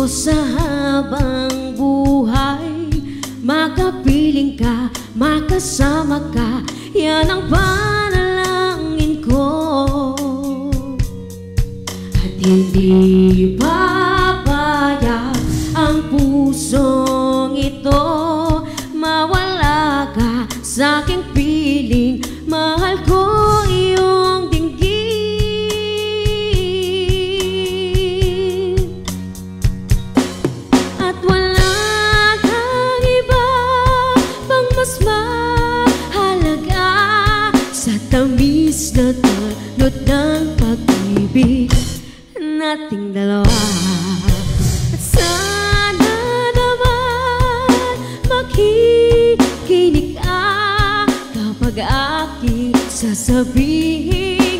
sa habang buhay, makapiling ka, makasama ka, yan ang panalangin ko. At hindi papayag ang pusong ito, mawala ka sa aking piling, mahal ko iyong dinggin. At wala kang iba pang mas mahalaga sa tamis na tanot ng pag-ibig nating dalawa. At sana naman makikinig ka kapag aking sasabihin